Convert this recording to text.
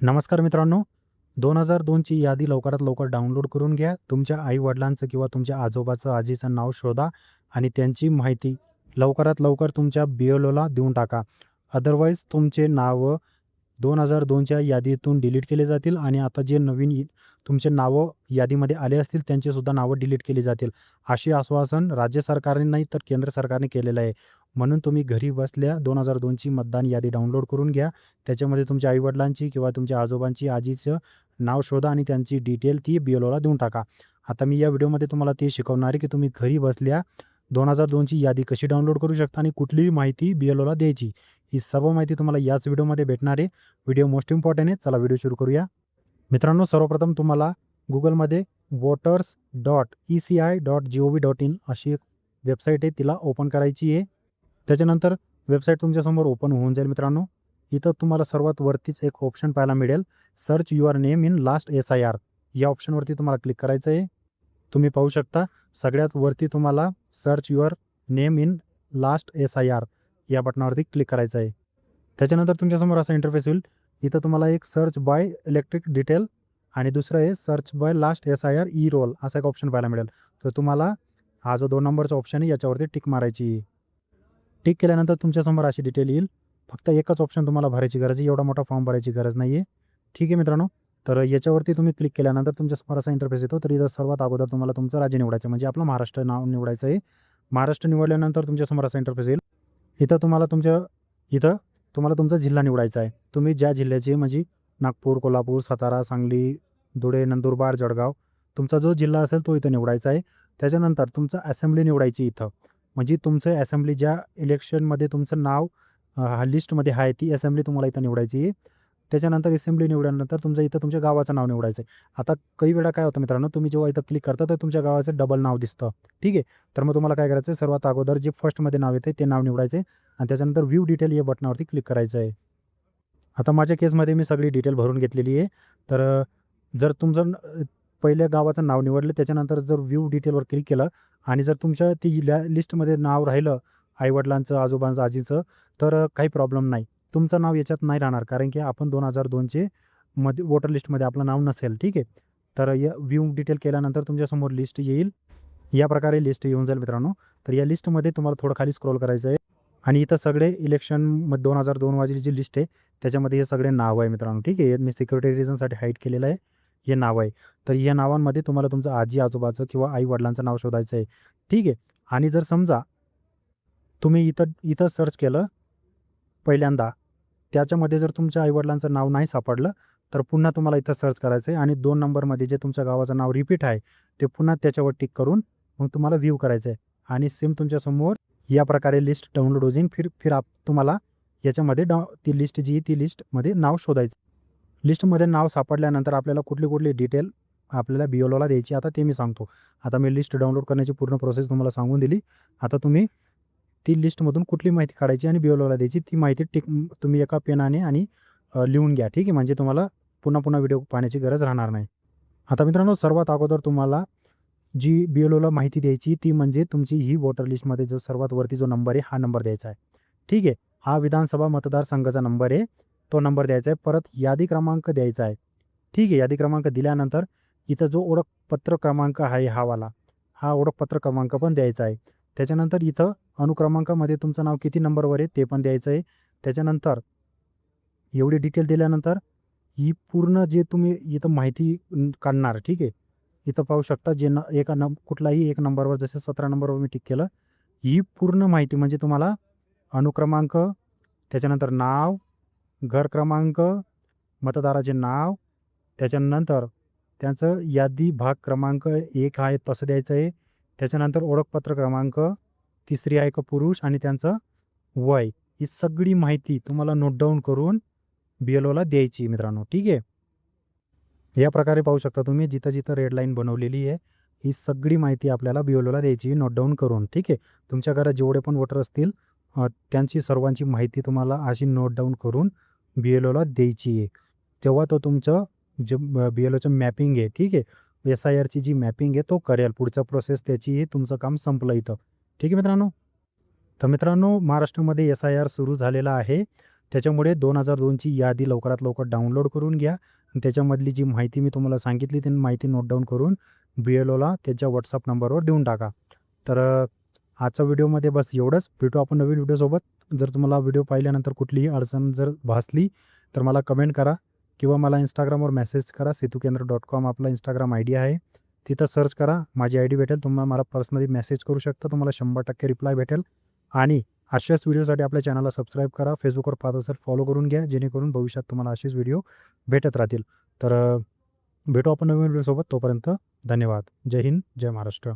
नमस्कार मित्रांनो, 2002ची यादी लवकरात लवकर डाउनलोड करून घ्या. तुमच्या आई-वडिलांचं किंवा तुमच्या आजोबाचं, आजीचं नाव शोधा आणि त्यांची माहिती लवकरात लवकर तुमच्या BLOला देऊन टाका. अदरवाईज तुमचे नावं 2002च्या यादीतून डिलीट केले जातील आणि आता जे नवीन तुमचे नावं यादीमध्ये आले असतील, त्यांचेसुद्धा नावं डिलीट केली जातील. असे आश्वासन राज्य सरकारने नाही तर केंद्र सरकारने केलेलं आहे. म्हणून तुम्ही घरी बसल्या 2002ची मतदान यादी डाउनलोड करून घ्या. त्याच्यामध्ये तुमच्या आई-वडिलांची किंवा तुमच्या आजोबांची, आजीचं नाव शोधा आणि त्यांची डिटेल ती BLOला देऊन टाका. आता मी या व्हिडिओमध्ये तुम्हाला ते शिकवणार आहे, की तुम्ही घरी बसल्या 2002ची यादी कशी डाउनलोड करू शकता आणि कुठलीही माहिती BLOला द्यायची. ही सर्व माहिती तुम्हाला याच व्हिडिओमध्ये भेटणार आहे. व्हिडिओ मोस्ट इम्पॉर्टंट आहे. चला व्हिडिओ सुरू करूया. मित्रांनो, सर्वप्रथम तुम्हाला Googleमध्ये voters.eci.gov.in अशी एक वेबसाईट आहे, तिला ओपन करायची आहे. त्याच्यानंतर वेबसाईट तुमच्यासमोर ओपन होऊन जाईल मित्रांनो. इथं तुम्हाला सर्वात वरतीच एक ऑप्शन पाहायला मिळेल, search your name in last SIR. या ऑप्शनवरती तुम्हाला क्लिक करायचं आहे. तुम्ही पाहू शकता सगळ्यात वरती तुम्हाला search your name in last SIR या बटनावरती क्लिक करायचं आहे. त्याच्यानंतर तुमच्यासमोर असा इंटरफेस येईल. इथं तुम्हाला एक सर्च बाय इलेक्ट्रिक डिटेल आणि दुसरं आहे search by last SIR roll असा एक ऑप्शन पाहायला मिळेल. तर तुम्हाला हा जो 2 नंबरचा ऑप्शन आहे याच्यावरती टिक मारायची आहे. टिक केल्यानंतर तुमच्यासमोर अशी डिटेल येईल. फक्त एकच ऑप्शन तुम्हाला भरायची गरज आहे. एवढा मोठा फॉर्म भरायची गरज नाही आहे. ठीक आहे मित्रांनो. तर याच्यावरती तुम्ही क्लिक केल्यानंतर तुमच्यासमोर असा इंटरफेस येतो. तर इथं सर्वात अगोदर तुम्हाला तुमचं राज्य निवडायचं म्हणजे आपलं महाराष्ट्र नाव निवडायचं आहे. महाराष्ट्र निवडल्यानंतर तुमच्यासमोर असा इंटरफेस येईल. इथं तुम्हाला तुमचा जिल्हा निवडायचा आहे. तुम्ही ज्या जिल्ह्याचे म्हणजे नागपूर, कोल्हापूर, सातारा, सांगली, धुळे, नंदुरबार, जळगाव तुमचा जो जिल्हा असेल तो इथं निवडायचा आहे. त्याच्यानंतर तुमचं असेंब्ली निवडायची इथं. म्हणजे तुमचं असेंब्ली ज्या इलेक्शनमध्ये तुमचं नाव लिस्टमध्ये आहे ती असेंब्ली तुम्हाला इथं निवडायची आहे. त्याच्यानंतर असेंब्ली निवडल्यानंतर इथं तुमच्या गावाचं नाव निवडायचं आहे. आता काही वेळा काय होतं मित्रांनो, तुम्ही जेव्हा इथं क्लिक करता तर तुमच्या गावाचं डबल नाव दिसतं. ठीक आहे. तर मग तुम्हाला काय करायचं आहे, सर्वात अगोदर जे फर्स्टमध्ये नाव येते ते नाव निवडायचं आहे आणि त्याच्यानंतर व्ह्यू डिटेल या बटनावरती क्लिक करायचं आहे. आता माझ्या केसमध्ये मी सगळी डिटेल भरून घेतलेली आहे. तर जर तुमचं पहिल्या गावाचं नाव निवडलं त्याच्यानंतर जर व्ह्यू डिटेलवर क्लिक केलं आणि जर तुमच्या ती लिस्टमध्ये नाव राहिलं आई-वडिलांचं, आजोबांचं, आजीचं तर काही प्रॉब्लेम नाही. तुमचं नाव याच्यात नाही राहणार कारण की आपण 2002चे वोटर लिस्टमध्ये आपलं नाव नसेल. ठीक आहे. तर या व्ह्यू डिटेल केल्यानंतर तुमच्यासमोर लिस्ट येईल. या प्रकारे लिस्ट येऊन जाईल मित्रांनो. तर या लिस्टमध्ये तुम्हाला थोडं खाली स्क्रोल करायचं आहे आणि इथं सगळे इलेक्शन 2002 वाली जी लिस्ट आहे त्याच्यामध्ये हे सगळे नाव आहे मित्रांनो. ठीक आहे. मी सिक्युरिटी रिझनसाठी हाईड केलेलं आहे. हे नाव आहे. तर या नावांमध्ये तुम्हाला तुमचं आजी-आजोबाचं किंवा आई-वडिलांचं नाव शोधायचं आहे. ठीक आहे. आणि जर समजा तुम्ही इथं सर्च केलं पहिल्यांदा, त्याच्यामध्ये जर तुमच्या आई-वडिलांचं नाव नाही सापडलं, तर पुन्हा तुम्हाला इथं सर्च करायचं आहे आणि 2 नंबरमध्ये जे तुमच्या गावाचं नाव रिपीट आहे, ते पुन्हा त्याच्यावर टिक करून मग तुम्हाला व्ह्यू करायचं आहे आणि सेम तुमच्यासमोर या प्रकारे लिस्ट डाउनलोड होईल. तुम्हाला याच्यामध्ये ती लिस्ट जी आहे, ती लिस्टमध्ये नाव शोधायचं. लिस्टमध्ये नाव सापडल्यानंतर आपल्याला कुठली डिटेल आपल्याला BLOला द्यायची आता ते मी सांगतो. आता मी लिस्ट डाउनलोड करण्याची पूर्ण प्रोसेस तुम्हाला सांगून दिली. आता तुम्ही ती लिस्टमधून कुठली माहिती काढायची आणि BLOला द्यायची ती माहिती तुम्ही एका पेनाने आणि लिहून घ्या. ठीक आहे. म्हणजे तुम्हाला पुन्हा व्हिडिओ पाहण्याची गरज राहणार नाही. आता मित्रांनो, सर्वात अगोदर तुम्हाला जी BLOला माहिती द्यायची ती म्हणजे तुमची ही वोटर लिस्टमध्ये जो सर्वात वरती जो नंबर आहे हा नंबर द्यायचा आहे. ठीक आहे. हा विधानसभा मतदारसंघाचा नंबर आहे. तो नंबर द्यायचा आहे. परत यादी क्रमांक द्यायचा आहे. ठीक आहे. यादी क्रमांक दिल्यानंतर इथं जो ओळखपत्र क्रमांक आहे हा ओळखपत्र क्रमांक पण द्यायचा आहे. त्याच्यानंतर इथं अनुक्रमांकामध्ये तुमचं नाव किती नंबरवर आहे ते पण द्यायचं आहे. त्याच्यानंतर एवढी डिटेल दिल्यानंतर ही पूर्ण जे तुम्ही इथं माहिती काढणार. ठीक आहे. इथं पाहू शकता जे कुठलाही एक नंबरवर जसं 17 नंबरवर मी टिक केलं. ही पूर्ण माहिती म्हणजे तुम्हाला अनुक्रमांक, त्याच्यानंतर नाव, घर क्रमांक, मतदाराचे नाव, त्याच्यानंतर त्यांचं यादी भाग क्रमांक 1 आहे तसं द्यायचं आहे. त्याच्यानंतर ओळखपत्र क्रमांक, स्त्री आहे का पुरुष आणि त्यांचं वय. ही सगळी माहिती तुम्हाला नोट डाऊन करून BLOला द्यायची मित्रांनो. ठीक आहे. या प्रकारे पाहू शकता तुम्ही जिथं रेड लाईन बनवलेली आहे, ही सगळी माहिती आपल्याला BLOला द्यायची नोट डाऊन करून. ठीक आहे. तुमच्या घरात जेवढे पण वोटर असतील त्यांची सर्वांची माहिती तुम्हाला अशी नोट डाऊन करून BLOला द्यायची आहे. तेव्हा तो तुमचं जे BLOचं मॅपिंग आहे, ठीक आहे, SIRची जी मॅपिंग आहे तो करेल. पुढचा प्रोसेस त्याची तुमचं काम संपलं इथं. ठीक आहे मित्रांनो. तर मित्रांनो, महाराष्ट्रामध्ये SIR सुरू झालेला आहे. त्याच्यामुळे 2002ची यादी लवकरात लवकर डाउनलोड करून घ्या आणि त्याच्यामधली जी माहिती मी तुम्हाला सांगितली ती माहिती नोट डाऊन करून BLOला त्याच्या WhatsApp नंबरवर देऊन टाका. तर आजच्या व्हिडिओमध्ये बस एवढंच. भेटू आपण नवीन व्हिडिओसोबत. जर तुम्हाला व्हिडिओ पाहिल्यानंतर कुठलीही अडचण जर भासली तर मला कमेंट करा किंवा मला Instagramवर मेसेज करा. setukenद्र.com आपला Instagram ID आहे. तिथं सर्च करा, माझी ID भेटेल. तुम्हाला मला पर्सनली मेसेज करू शकता. तुम्हाला 100% रिप्लाय भेटेल. आणि अशाच व्हिडिओसाठी आपल्या चॅनलला सबस्क्राईब करा. फेसबुकवर पाहत असाल फॉलो करून घ्या, जेणेकरून भविष्यात तुम्हाला असेच व्हिडिओ भेटत राहतील. तर भेटू आपण नवीन व्हिडिओसोबत. तोपर्यंत धन्यवाद. जय हिंद, जय महाराष्ट्र.